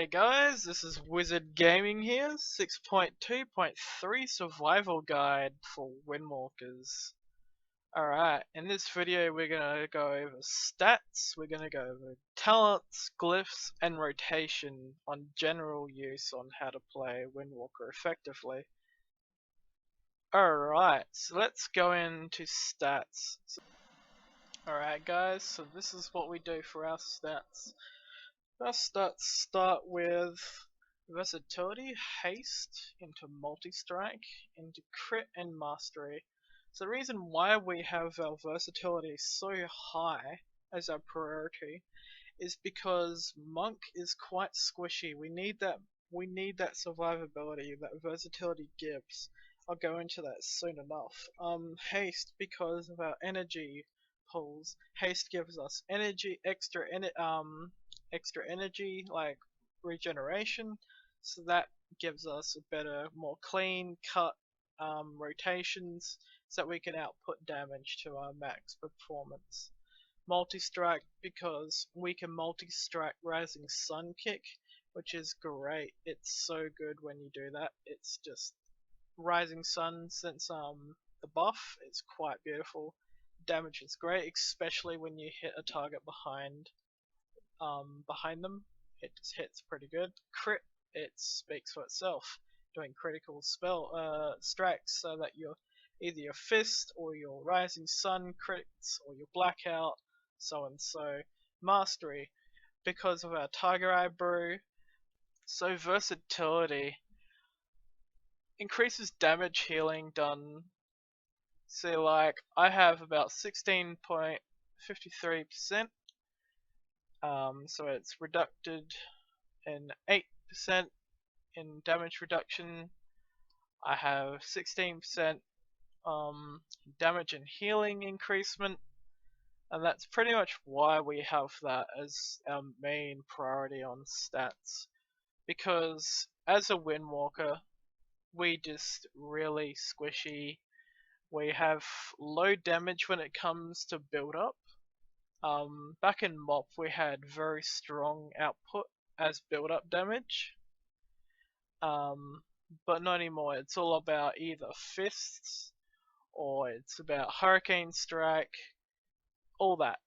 Hey guys, this is Wizard Gaming here, 6.2.3 Survival Guide for Windwalkers. Alright, in this video we're gonna go over stats, we're gonna go over talents, glyphs, and rotation on general use on how to play Windwalker effectively. Alright, so let's go into stats. Alright guys, so this is what we do for our stats. Our stats start with versatility, haste, into multi-strike, into crit and mastery. So the reason why we have our versatility so high as our priority is because monk is quite squishy. We need that survivability that versatility gives. I'll go into that soon enough. Haste, because of our energy pulls. Haste gives us energy, extra energy, like regeneration, so that gives us a better, more clean cut rotations, so that we can output damage to our max performance. Multi-strike, because we can multi-strike Rising Sun Kick, which is great. It's so good when you do that. It's just Rising Sun, since the buff, it's quite beautiful. Damage is great, especially when you hit a target behind them. It just hits pretty good. Crit, it speaks for itself, doing critical strikes, so that either your fist or your Rising Sun crits or your blackout, so and so. Mastery, because of our Tiger Eye Brew. So versatility increases damage healing done. So like I have about 16.53%. So it's reducted in 8% in damage reduction. I have 16% damage and healing increasement, and that's pretty much why we have that as our main priority on stats. Because as a Windwalker, we just really squishy. We have low damage when it comes to build up. Back in MOP we had very strong output as build-up damage, but not anymore. It's all about either fists or it's about Hurricane Strike, all that.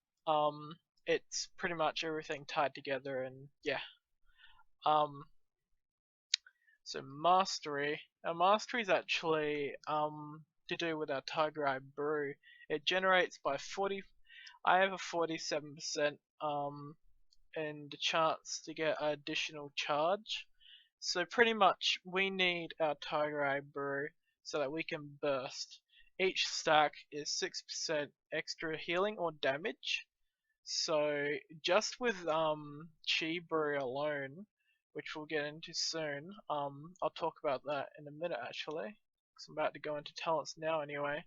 It's pretty much everything tied together, and yeah. So mastery. Our mastery is actually to do with our Tiger Eye Brew. It generates by 40. I have a 47% and a chance to get an additional charge. So pretty much we need our Tiger Eye Brew so that we can burst. Each stack is 6% extra healing or damage. So just with Chi Brew alone, which we'll get into soon, I'll talk about that in a minute actually, because I'm about to go into talents now anyway.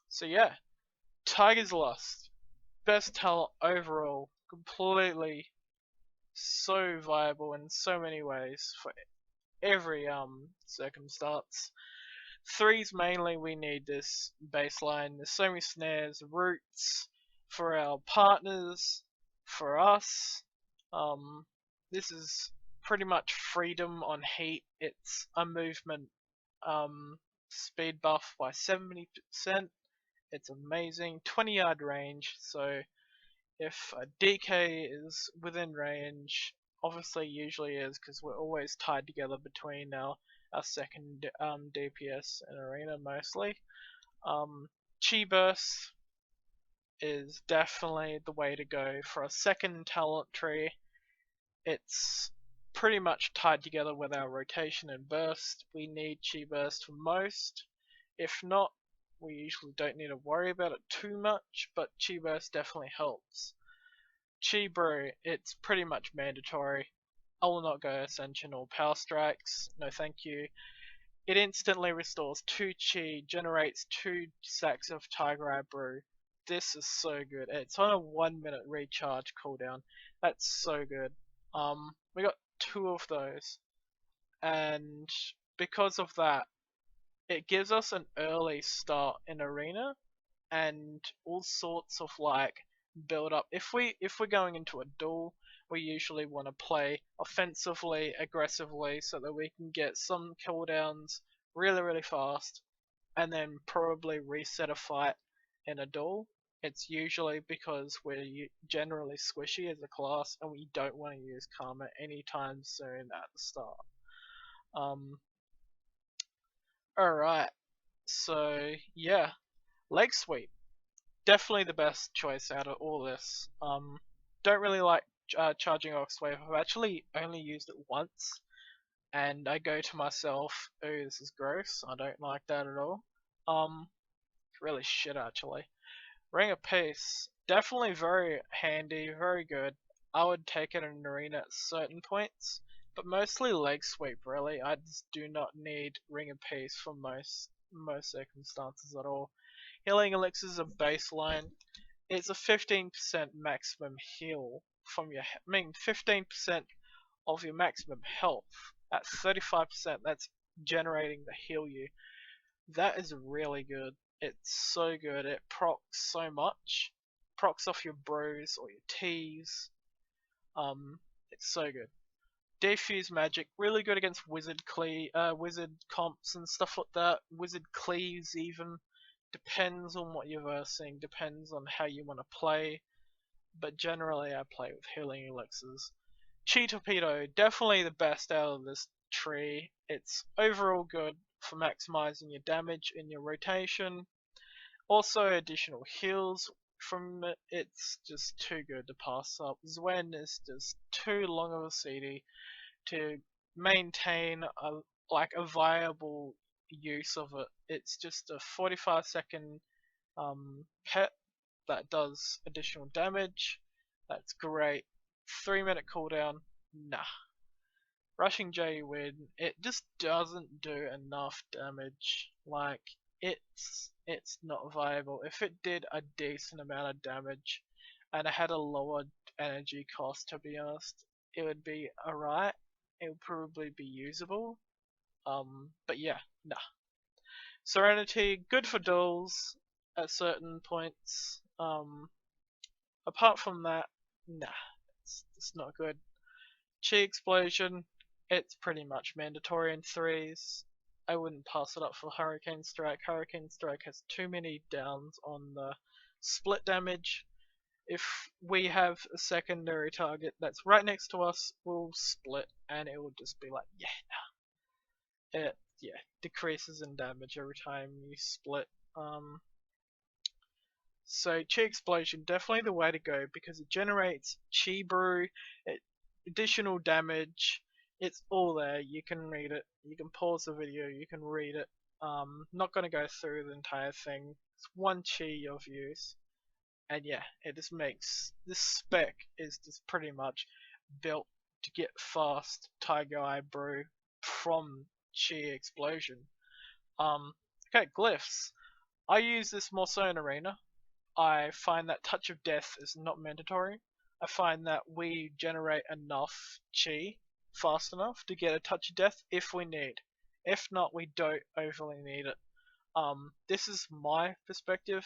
So yeah. Tiger's Lust, best talent overall, completely so viable in so many ways for every circumstance. Threes mainly, we need this baseline. There's so many snares, roots for our partners, for us. This is pretty much freedom on heat. It's a movement speed buff by 70%. It's amazing. 20-yard range, so if a DK is within range, obviously usually is, because we're always tied together between our second DPS and arena mostly. Chi Burst is definitely the way to go for a second talent tree. It's pretty much tied together with our rotation and burst. We need Chi Burst for most. If not, we usually don't need to worry about it too much, but Chi Burst definitely helps. Chi Brew, it's pretty much mandatory. I will not go Ascension or Power Strikes, no thank you. It instantly restores 2 Chi, generates 2 stacks of Tiger Eye Brew. This is so good. It's on a 1-minute recharge cooldown. That's so good. We got 2 of those, and because of that, it gives us an early start in arena and all sorts of like build up. If we're going into a duel, we usually want to play offensively, aggressively, so that we can get some cooldowns really fast, and then probably reset a fight in a duel. It's usually because we're generally squishy as a class, and we don't want to use Karma anytime soon at the start. Alright, so yeah, leg sweep. Definitely the best choice out of all this. Don't really like charging ox wave. I've actually only used it once, and I go to myself, "Oh, this is gross. I don't like that at all." Really shit actually. Ring of Peace, definitely very handy, very good. I would take it in an arena at certain points, but mostly leg sweep really. I just do not need Ring of Peace for most circumstances at all. Healing elixirs are baseline. It's a 15% maximum heal from your, 15% of your maximum health. At 35%, that's generating the heal you. That is really good. It's so good. It procs so much. Procs off your bros or your T's. It's so good. Defuse magic, really good against wizard comps and stuff like that. Wizard cleaves even. Depends on what you're versing, depends on how you want to play, but generally I play with healing elixirs. Chi Torpedo, definitely the best out of this tree. It's overall good for maximizing your damage in your rotation. Also additional heals from it, it's just too good to pass up. Zwen is just too long of a CD to maintain a viable use of it. It's just a 45-second pet that does additional damage. That's great. 3-minute cooldown, nah. Rushing J Win, it just doesn't do enough damage. Like, it's not viable. If it did a decent amount of damage and it had a lower energy cost, to be honest, it would be alright. It would probably be usable. But yeah, nah. Serenity, good for duels at certain points. Apart from that, nah, it's not good. Chi Explosion, it's pretty much mandatory in 3s. I wouldn't pass it up for Hurricane Strike. Hurricane Strike has too many downs on the split damage. If we have a secondary target that's right next to us, we'll split and it will just be like, yeah, nah. It decreases in damage every time you split. So Chi Explosion, definitely the way to go because it generates Chi Brew, additional damage. It's all there. You can read it. You can pause the video. You can read it. Not gonna go through the entire thing. It's 1 Chi of use, and yeah, it just makes this spec is just pretty much built to get fast Tiger Eye Brew from Chi Explosion. Okay, glyphs. I use this more so in arena. I find that Touch of Death is not mandatory. I find that we generate enough chi fast enough to get a Touch of Death if we need. If not, we don't overly need it. This is my perspective.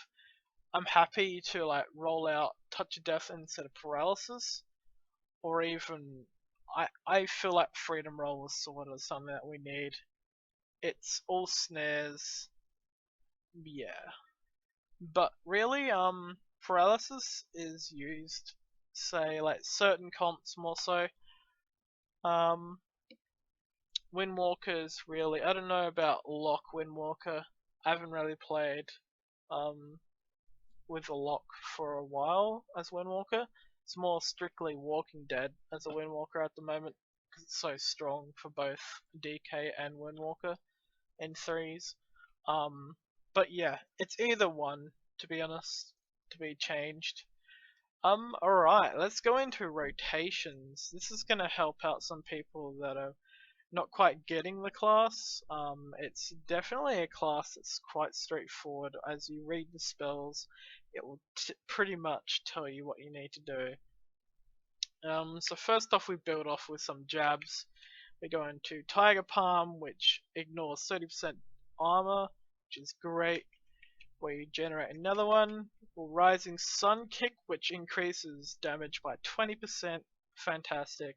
I'm happy to like roll out Touch of Death instead of Paralysis, or even I feel like Freedom Roll is sort of something that we need. It's all snares, yeah. But really, Paralysis is used, say, like certain comps more so. Windwalkers really, I don't know about Lock Windwalker. I haven't really played with a Lock for a while as Windwalker. It's more strictly Walking Dead as a Windwalker at the moment because it's so strong for both DK and Windwalker in 3s. But yeah, it's either one, to be honest, to be changed. Alright, let's go into rotations. This is gonna help out some people that are not quite getting the class. It's definitely a class that's quite straightforward. As you read the spells, it will pretty much tell you what you need to do. So first off, we build off with some jabs. We go into Tiger Palm, which ignores 30% armor, which is great. We generate another one. Rising Sun Kick, which increases damage by 20%. fantastic.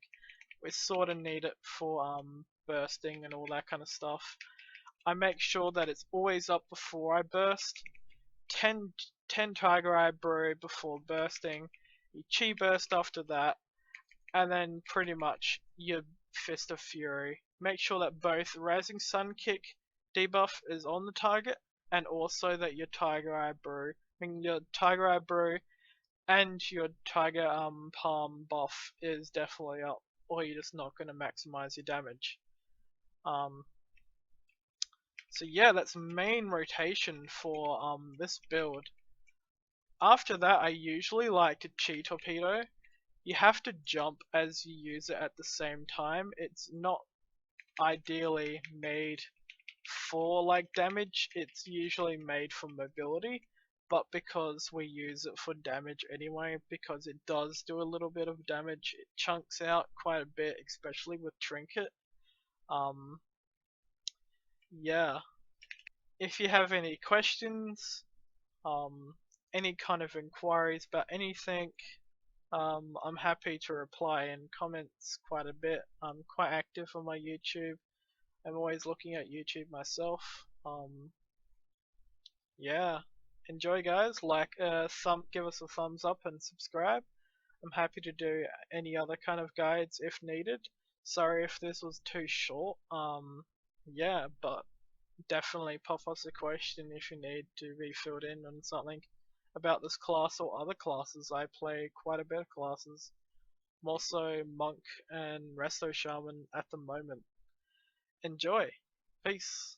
We sort of need it for bursting and all that kind of stuff. I make sure that it's always up before I burst. 10 Tiger Eye Brew before bursting, you Chi Burst after that, and then pretty much your Fist of Fury. Make sure that both Rising Sun Kick debuff is on the target, and also that your Tiger Eye Brew, your Tiger Eye Brew and your Tiger Palm buff is definitely up, or you're just not going to maximize your damage. So yeah, that's main rotation for this build. After that, I usually like to Chi Torpedo. You have to jump as you use it at the same time. It's not ideally made for like damage, it's usually made for mobility, but because we use it for damage anyway, because it does do a little bit of damage, it chunks out quite a bit, especially with Trinket. Yeah. If you have any questions, any kind of inquiries about anything, I'm happy to reply in comments quite a bit. I'm quite active on my YouTube. I'm always looking at YouTube myself. Yeah. Enjoy, guys. Give us a thumbs up and subscribe. I'm happy to do any other kind of guides if needed. Sorry if this was too short. Yeah, but definitely pop us a question if you need to be filled in on something about this class or other classes. I play quite a bit of classes. More so Monk and Resto Shaman at the moment. Enjoy. Peace.